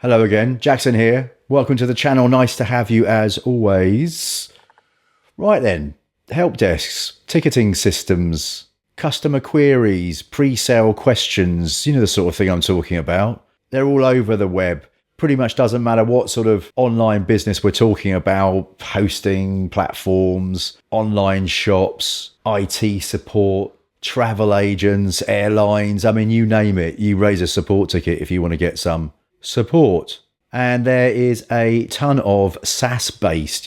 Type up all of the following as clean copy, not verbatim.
Hello again, Jakson here. Welcome to the channel. Nice to have you as always. Right then, help desks, ticketing systems, customer queries, pre-sale questions, you know the sort of thing I'm talking about. They're all over the web. Pretty much doesn't matter what sort of online business we're talking about, hosting platforms, online shops, IT support, travel agents, airlines. I mean, you name it. You raise a support ticket if you want to get some support. And there is a ton of SaaS based,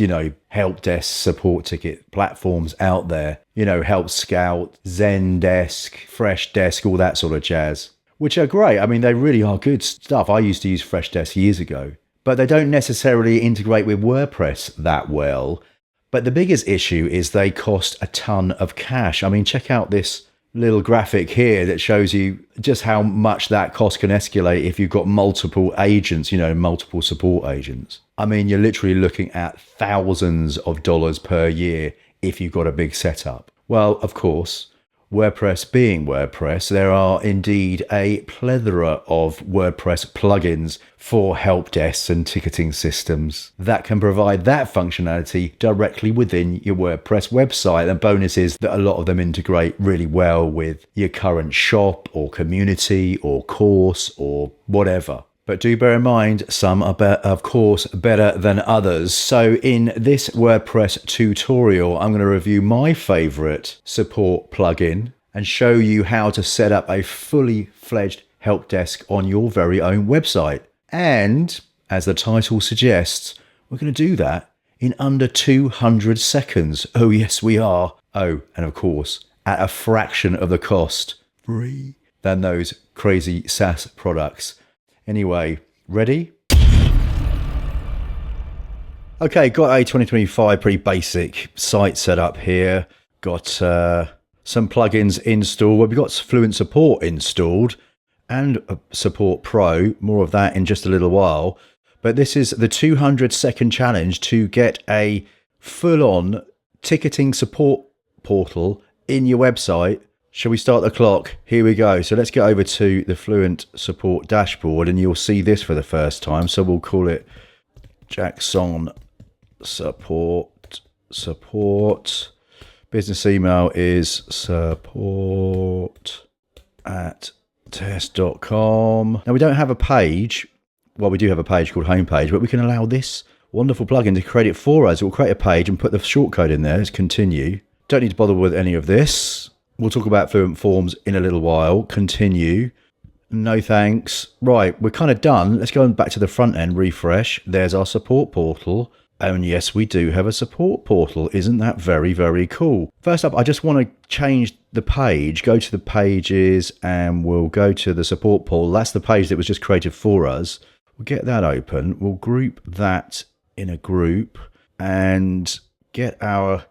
help desk support ticket platforms out there, Help Scout, Zendesk, Freshdesk, all that sort of jazz, which are great. I mean, they really are good stuff. I used to use Freshdesk years ago, but they don't necessarily integrate with WordPress that well. But the biggest issue is they cost a ton of cash. I mean, check out this little graphic here that shows you just how much that cost can escalate if you've got multiple agents, multiple support agents. I mean, you're literally looking at thousands of dollars per year if you've got a big setup. Well, of course, WordPress being WordPress, there are indeed a plethora of WordPress plugins for help desks and ticketing systems that can provide that functionality directly within your WordPress website. And bonus is that a lot of them integrate really well with your current shop or community or course or whatever. But do bear in mind, some are, of course, better than others. So in this WordPress tutorial, I'm going to review my favorite support plugin and show you how to set up a fully fledged help desk on your very own website. And as the title suggests, we're going to do that in under 200 seconds. Oh, yes, we are. Oh, and of course, at a fraction of the cost, free, than those crazy SaaS products. Anyway, ready? Okay, got a 2025 pretty basic site set up here. Got some plugins installed. Well, we've got Fluent Support installed and Support Pro. More of that in just a little while. But this is the 200-second challenge to get a full-on ticketing support portal in your website. Shall we start the clock? Here we go. So let's get over to the Fluent Support dashboard and you'll see this for the first time. So we'll call it Jakson Support. Business email is support@test.com. Now we don't have a page. Well, we do have a page called Homepage, but we can allow this wonderful plugin to create it for us. It will create a page and put the shortcode in there. Let's continue. Don't need to bother with any of this. We'll talk about Fluent Forms in a little while. Continue. No thanks. Right, we're kind of done. Let's go back to the front end, refresh. There's our support portal. And yes, we do have a support portal. Isn't that very, very cool? First up, I just want to change the page. Go to the pages and we'll go to the support portal. That's the page that was just created for us. We'll get that open. We'll group that in a group and get our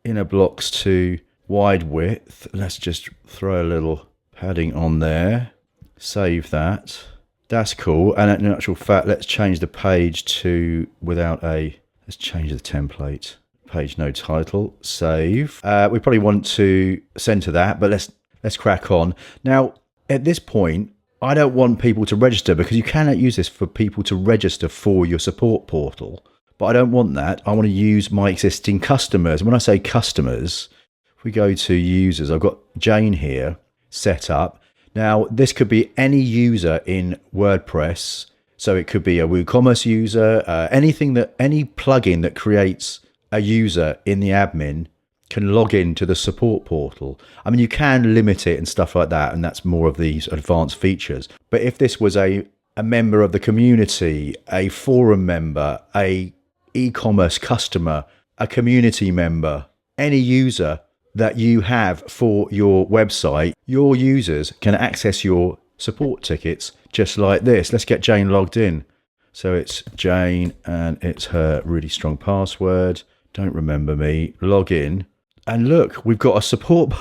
inner blocks to wide width. Let's just throw a little padding on there. Save that. That's cool. And in actual fact, let's change the page to let's change the template. Page no title. Save. We probably want to center that, but let's crack on. Now, at this point, I don't want people to register because you cannot use this for people to register for your support portal. But I don't want that. I want to use my existing customers. And when I say customers, if we go to users, I've got Jane here set up. Now, this could be any user in WordPress. So it could be a WooCommerce user, any plugin that creates a user in the admin can log into the support portal. I mean, you can limit it and stuff like that, and that's more of these advanced features. But if this was a member of the community, a forum member, a e-commerce customer, a community member, any user that you have for your website, your users can access your support tickets just like this. Let's get Jane logged in. So it's Jane and it's her really strong password. Don't remember me. Log in. And look, we've got a support.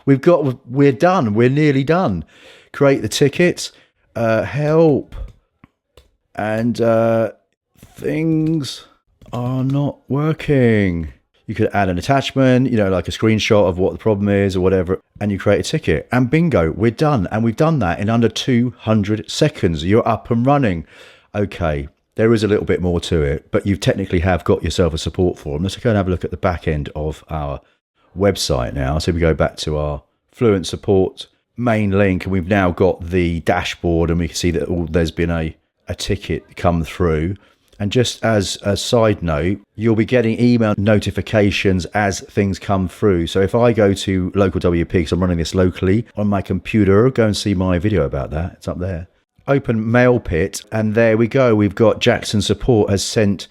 We're done. We're nearly done. Create the ticket. Help. And things are not working. You could add an attachment, like a screenshot of what the problem is or whatever, and you create a ticket. And bingo, we're done. And we've done that in under 200 seconds. You're up and running. Okay, there is a little bit more to it, but you technically have got yourself a support forum. Let's go and have a look at the back end of our website now. So we go back to our Fluent support main link, and we've now got the dashboard, and we can see that there's been a ticket come through. And just as a side note, you'll be getting email notifications as things come through. So if I go to local WP, because I'm running this locally on my computer, go and see my video about that. It's up there. Open MailPit, and there we go. We've got Jakson support has sent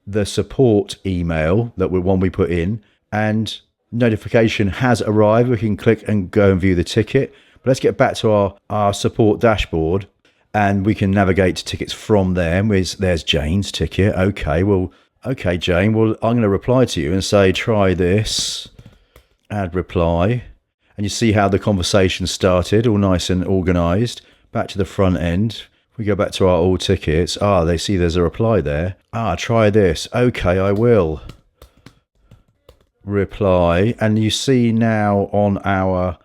the support email that we put in, and notification has arrived. We can click and go and view the ticket. But let's get back to our support dashboard, and we can navigate to tickets from there. There's Jane's ticket. Okay, Jane. Well, I'm going to reply to you and say, try this. Add reply. And you see how the conversation started, all nice and organized. Back to the front end. We go back to our all tickets. They see there's a reply there. Try this. Okay, I will. Reply. And you see now on our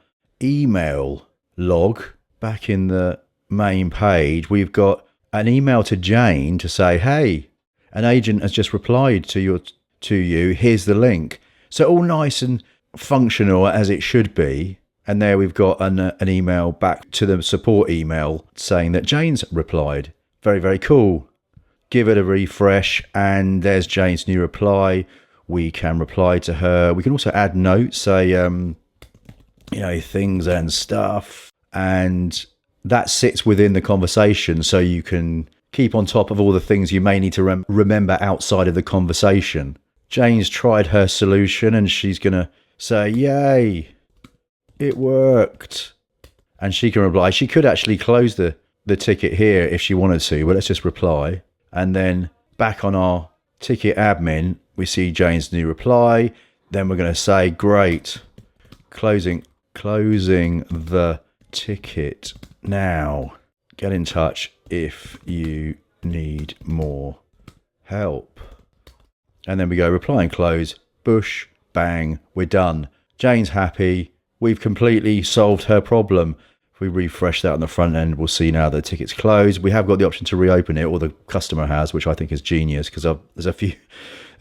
email log, back in the main page, we've got an email to Jane to say, hey, an agent has just replied to you. Here's the link. So all nice and functional as it should be. And there we've got an email back to the support email saying that Jane's replied. Very, very cool. Give it a refresh, and there's Jane's new reply. We can reply to her. We can also add notes, say, things and stuff. And that sits within the conversation, so you can keep on top of all the things you may need to remember outside of the conversation. Jane's tried her solution, and she's going to say, yay. It worked. And she can reply. She could actually close the ticket here if she wanted to, but let's just reply. And then back on our ticket admin, we see Jane's new reply. Then we're going to say, great. Closing the ticket now. Get in touch if you need more help. And then we go reply and close. Bush, bang, we're done. Jane's happy. We've completely solved her problem. If we refresh that on the front end, we'll see now the ticket's closed. We have got the option to reopen it, or the customer has, which I think is genius, because there's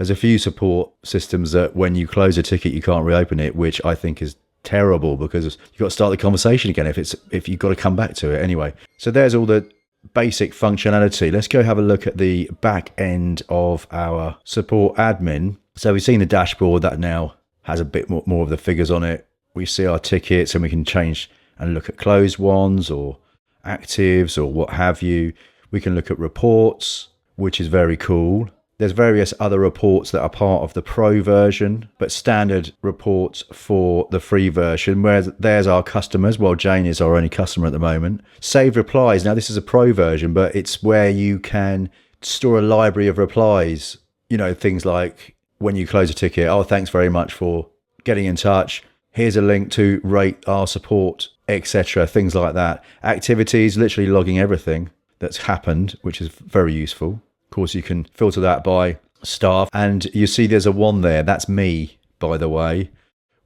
a few support systems that when you close a ticket, you can't reopen it, which I think is terrible, because you've got to start the conversation again if you've got to come back to it anyway. So there's all the basic functionality. Let's go have a look at the back end of our support admin. So we've seen the dashboard that now has a bit more of the figures on it. We see our tickets, and we can change and look at closed ones or actives or what have you. We can look at reports, which is very cool. There's various other reports that are part of the pro version, but standard reports for the free version, where there's our customers. Well, Jane is our only customer at the moment. Saved replies. Now, this is a pro version, but it's where you can store a library of replies. Things like when you close a ticket, thanks very much for getting in touch. Here's a link to rate our support, etc. Things like that. Activities, literally logging everything that's happened, which is very useful. Of course, you can filter that by staff. And you see there's a 1 there. That's me, by the way.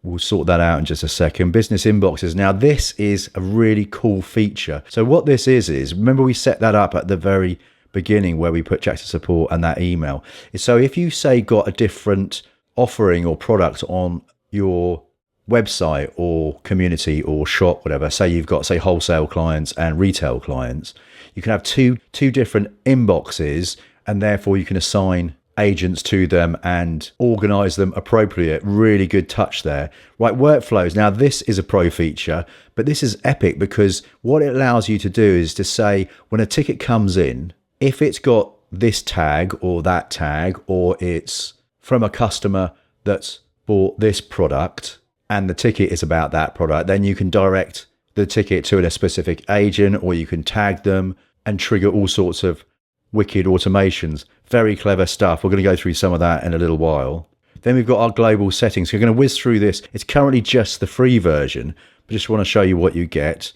We'll sort that out in just a second. Business inboxes. Now, this is a really cool feature. So what this is remember we set that up at the very beginning where we put Jakson support and that email. So if you say got a different offering or product on your website or community or shop, whatever, say you've got wholesale clients and retail clients, you can have two different inboxes, and therefore you can assign agents to them and organize them appropriate. Really good touch there. Right, workflows. Now this is a pro feature, but this is epic, because what it allows you to do is to say when a ticket comes in, if it's got this tag or that tag, or it's from a customer that's bought this product and the ticket is about that product, then you can direct the ticket to a specific agent, or you can tag them and trigger all sorts of wicked automations. Very clever stuff. We're going to go through some of that in a little while. Then we've got our global settings. We're going to whiz through this. It's currently just the free version, but just want to show you what you get.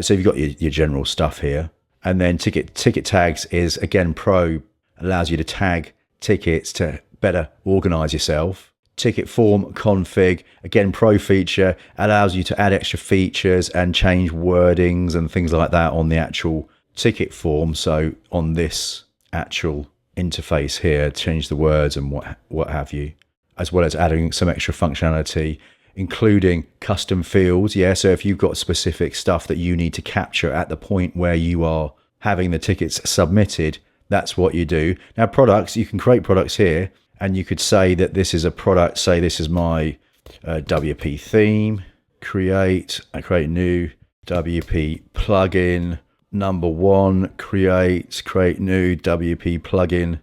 So you've got your general stuff here. And then ticket tags is, again, pro. Allows you to tag tickets to better organize yourself. Ticket form config, again, pro feature, allows you to add extra features and change wordings and things like that on the actual ticket form. So on this actual interface here, change the words and what have you, as well as adding some extra functionality, including custom fields. Yeah, so if you've got specific stuff that you need to capture at the point where you are having the tickets submitted, that's what you do. Now, products, you can create products here, and you could say that this is a product. Say this is my WP theme. Create new WP plugin. Number 1, create new WP plugin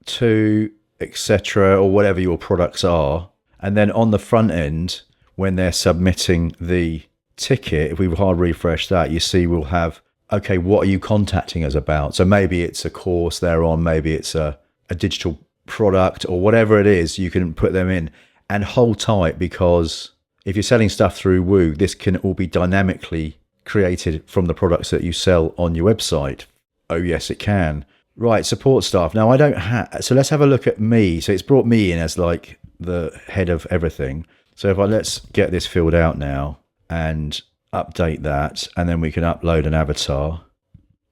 2, etc., or whatever your products are. And then on the front end, when they're submitting the ticket, if we hard refresh that, you see we'll have, okay, what are you contacting us about? So maybe it's a course they're on, maybe it's a digital product, or whatever it is, you can put them in. And hold tight, because if you're selling stuff through Woo, this can all be dynamically created from the products that you sell on your website. Oh yes, it can. Right, support staff. Now I don't have, so let's have a look at me. So it's brought me in as like the head of everything. So if let's get this filled out now and update that, and then we can upload an avatar.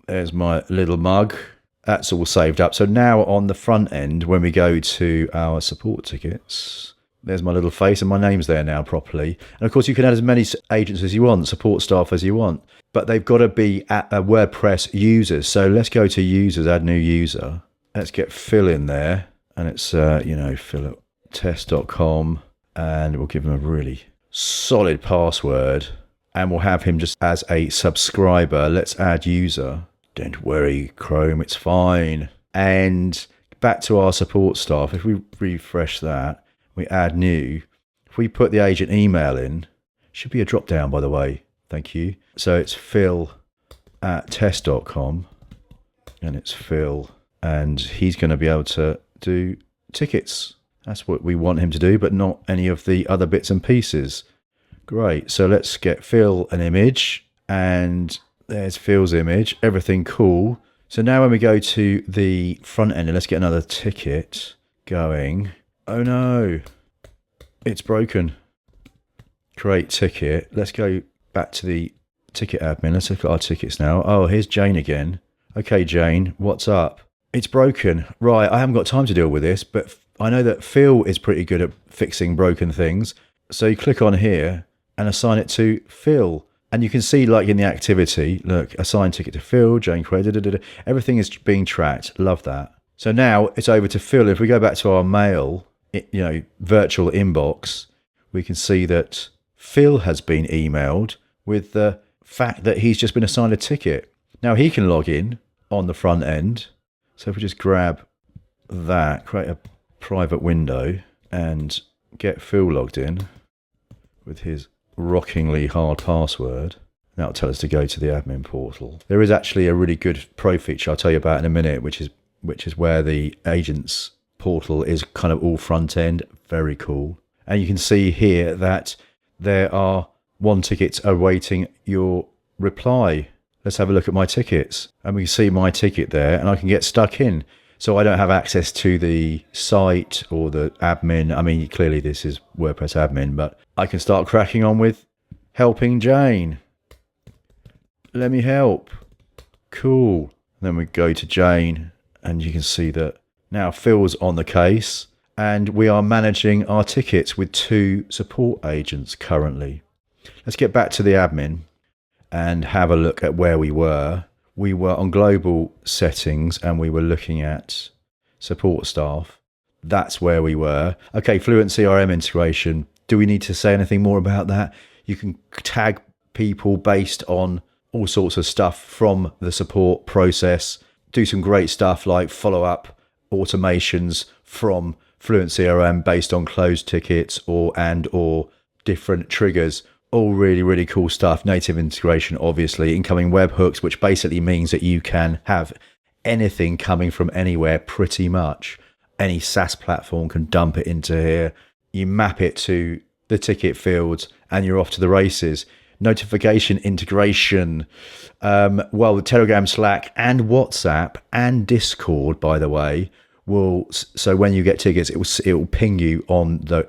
There's my little mug. That's all saved up. So now on the front end, when we go to our support tickets, there's my little face and my name's there now properly. And of course you can add as many agents as you want, support staff as you want, but they've got to be WordPress users. So let's go to users, add new user. Let's get Phil in there, and it's, Phil at test.com, and we'll give him a really solid password, and we'll have him just as a subscriber. Let's add user. Don't worry, Chrome, it's fine. And back to our support staff. If we refresh that, we add new. If we put the agent email in, should be a drop down, by the way. Thank you. So it's Phil at test.com, and it's Phil, and he's going to be able to do tickets. That's what we want him to do, but not any of the other bits and pieces. Great. So let's get Phil an image, and there's Phil's image. Everything cool. So now when we go to the front end, and let's get another ticket going. Oh no, it's broken. Create ticket. Let's go back to the ticket admin. Let's look at our tickets now. Oh, here's Jane again. Okay, Jane, what's up? It's broken. Right, I haven't got time to deal with this, but I know that Phil is pretty good at fixing broken things. So you click on here and assign it to Phil. And you can see, like in the activity, look, assign ticket to Phil, Jane, everything is being tracked. Love that. So now it's over to Phil. If we go back to our mail, virtual inbox, we can see that Phil has been emailed with the fact that he's just been assigned a ticket. Now he can log in on the front end. So if we just grab that, create a private window and get Phil logged in with his rockingly hard password, that'll tell us to go to the admin portal. There is actually a really good pro feature I'll tell you about in a minute, which is where the agents portal is kind of all front end. Very cool. And you can see here that there are 1 ticket awaiting your reply. Let's have a look at my tickets, and we can see my ticket there, and I can get stuck in. So I don't have access to the site or the admin. I mean, clearly this is WordPress admin, but I can start cracking on with helping Jane. Let me help. Cool. Then we go to Jane, and you can see that now Phil's on the case, and we are managing our tickets with 2 support agents currently. Let's get back to the admin and have a look at where we were. We were on global settings, and we were looking at support staff. That's where we were. Okay, Fluent CRM integration. Do we need to say anything more about that? You can tag people based on all sorts of stuff from the support process. Do some great stuff like follow-up automations from Fluent CRM based on closed tickets or different triggers. All really, really cool stuff. Native integration, obviously. Incoming webhooks, which basically means that you can have anything coming from anywhere pretty much. Any SaaS platform can dump it into here. You map it to the ticket fields and you're off to the races. Notification integration. The Telegram, Slack, and WhatsApp and Discord, by the way, so when you get tickets, it will ping you on the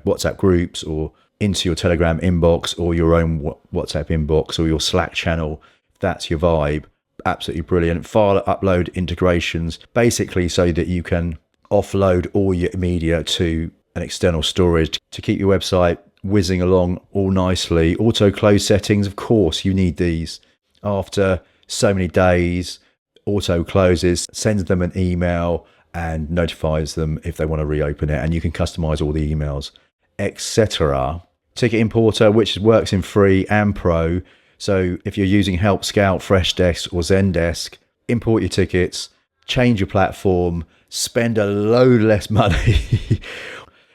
WhatsApp groups or into your Telegram inbox or your own WhatsApp inbox or your Slack channel, if that's your vibe. absolutely brilliant. File upload integrations, basically so that you can offload all your media to an external storage to keep your website whizzing along all nicely. Auto close settings, of course, you need these. After so many days, auto closes, sends them an email and notifies them if they want to reopen it, and you can customize all the emails, etc. Ticket importer, which works in free and pro. So if you're using Help, Scout, Freshdesk or Zendesk, import your tickets, change your platform, spend a load less money.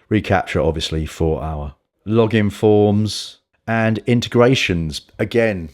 Recapture, obviously, 4 hour. Login forms and integrations. Again,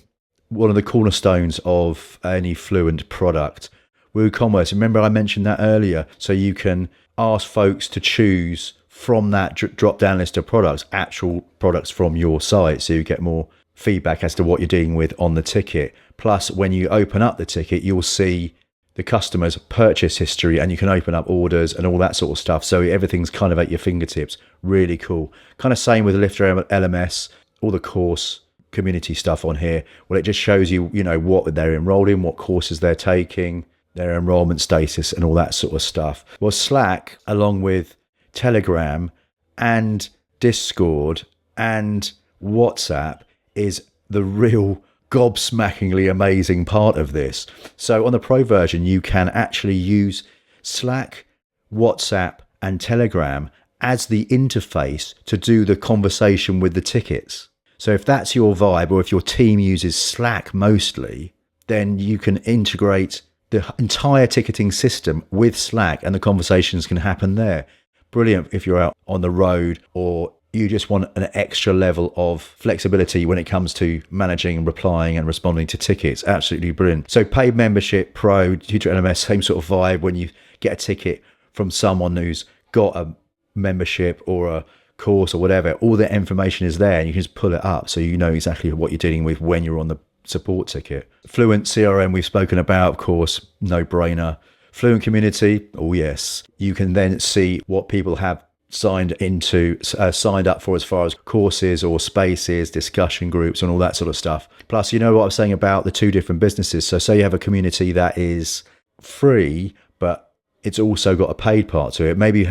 one of the cornerstones of any Fluent product. WooCommerce, remember I mentioned that earlier. So you can ask folks to choose from that drop-down list of products, actual products from your site. So you get more feedback as to what you're dealing with on the ticket. Plus, when you open up the ticket, you'll see the customer's purchase history and you can open up orders and all that sort of stuff. So everything's kind of at your fingertips. Really cool. Kind of same with Lifter LMS, all the course community stuff on here. Well, it just shows you, what they're enrolled in, what courses they're taking, their enrollment status and all that sort of stuff. Well, Slack, along with Telegram and Discord and WhatsApp, is the real gobsmackingly amazing part of this. So on the pro version, you can actually use Slack, WhatsApp and Telegram as the interface to do the conversation with the tickets. So if that's your vibe, or if your team uses Slack mostly, then you can integrate the entire ticketing system with Slack and the conversations can happen there. Brilliant if you're out on the road, or you just want an extra level of flexibility when it comes to managing and replying and responding to tickets. Absolutely brilliant. So paid membership, pro, Tutor LMS, same sort of vibe. When you get a ticket from someone who's got a membership or a course or whatever, all the information is there and you can just pull it up so you know exactly what you're dealing with when you're on the support ticket. Fluent CRM we've spoken about, of course, no brainer. Fluent community, oh yes. You can then see what people have signed up for as far as courses or spaces, discussion groups and all that sort of stuff. Plus, you know what I was saying about the two different businesses. So say you have a community that is free, but it's also got a paid part to it. Maybe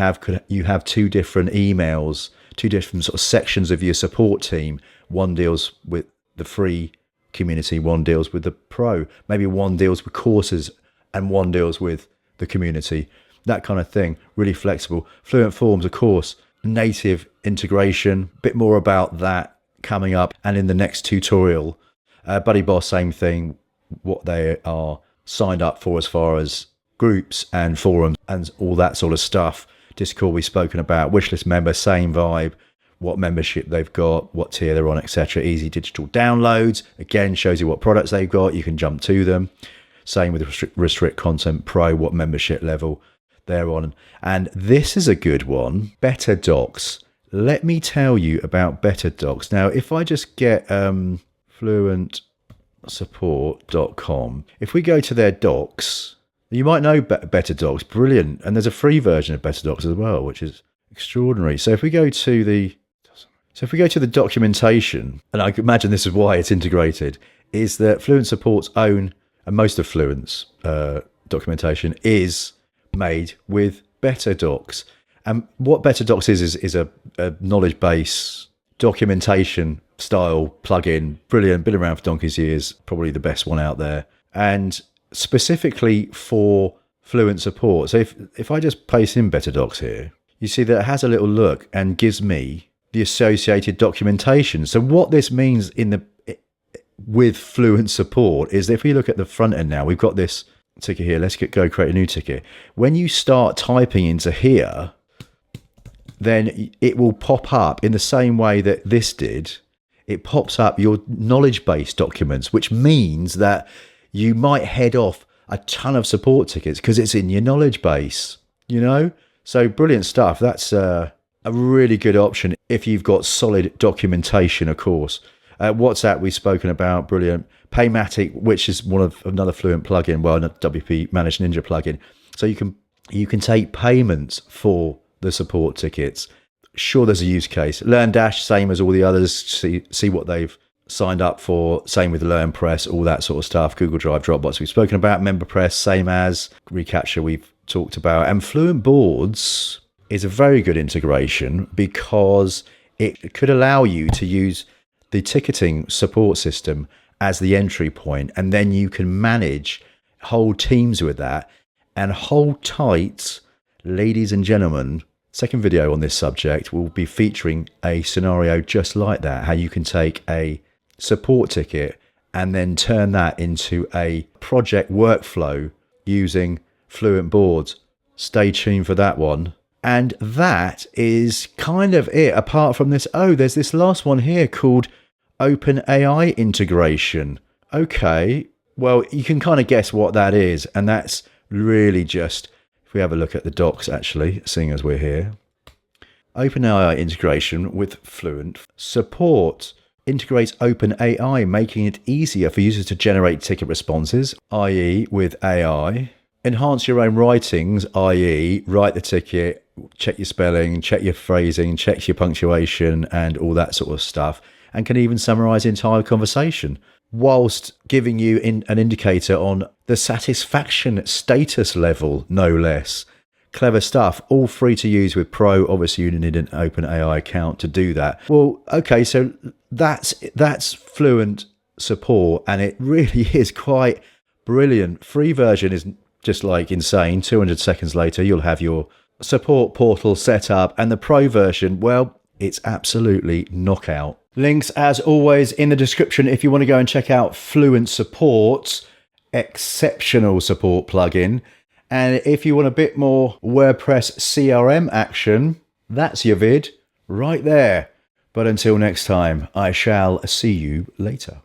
you have two different emails, two different sort of sections of your support team. One deals with the free community, one deals with the pro. Maybe one deals with courses and one deals with the community. That kind of thing. Really flexible. Fluent Forms, of course, native integration. Bit more about that coming up and in the next tutorial. Buddy Boss, same thing. What they are signed up for as far as groups and forums and all that sort of stuff. Discord we've spoken about. Wishlist member, same vibe. What membership they've got, what tier they're on, etc. Easy digital downloads. Again, shows you what products they've got. You can jump to them. Same with Restrict Content Pro, what membership level they're on. And this is a good one. Better Docs. Let me tell you about Better Docs. Now, if I just get fluentsupport.com, if we go to their docs, you might know Better Docs. Brilliant. And there's a free version of Better Docs as well, which is extraordinary. So if we go to the documentation, and I can imagine this is why it's integrated, is that Fluent Support's own, and most of Fluent's documentation is made with Better Docs. And what Better Docs is a knowledge base documentation style plugin. Brilliant, been around for donkey's years, probably the best one out there, and specifically for Fluent Support. So if I just paste in Better Docs here, you see that it has a little look and gives me the associated documentation. So what this means with Fluent Support is that if we look at the front end now, we've got this ticket here. Let's go create a new ticket. When you start typing into here, then it will pop up in the same way that this did. It pops up your knowledge base documents, which means that you might head off a ton of support tickets because it's in your knowledge base, So brilliant stuff. That's a really good option if you've got solid documentation, of course. WhatsApp we've spoken about, brilliant. Paymatic, which is another Fluent plugin, well, a WP Managed Ninja plugin. So you can take payments for the support tickets. Sure, there's a use case. LearnDash, same as all the others. See what they've signed up for. Same with LearnPress, all that sort of stuff. Google Drive, Dropbox, we've spoken about. MemberPress, same as. Recapture, we've talked about. And Fluent Boards is a very good integration because it could allow you to use the ticketing support system as the entry point, and then you can manage whole teams with that. And hold tight, ladies and gentlemen, second video on this subject will be featuring a scenario just like that, how you can take a support ticket and then turn that into a project workflow using Fluent Boards. Stay tuned for that one. And that is kind of it, apart from this. Oh, there's this last one here called OpenAI integration. Okay, well, you can kind of guess what that is. And that's really just, if we have a look at the docs, actually, seeing as we're here. OpenAI integration with Fluent support integrates OpenAI, making it easier for users to generate ticket responses, i.e. with AI. Enhance your own writings, i.e. write the ticket, check your spelling, check your phrasing, check your punctuation and all that sort of stuff, and can even summarize the entire conversation, whilst giving you an indicator on the satisfaction status level, no less. Clever stuff, all free to use with Pro. Obviously, you need an OpenAI account to do that. Well, okay, so that's Fluent support, and it really is quite brilliant. Free version is just like insane. 200 seconds later, you'll have your support portal set up, and the Pro version, well, it's absolutely knockout. Links, as always, in the description if you want to go and check out Fluent Support's exceptional support plugin. And if you want a bit more WordPress CRM action, that's your vid right there. But until next time, I shall see you later.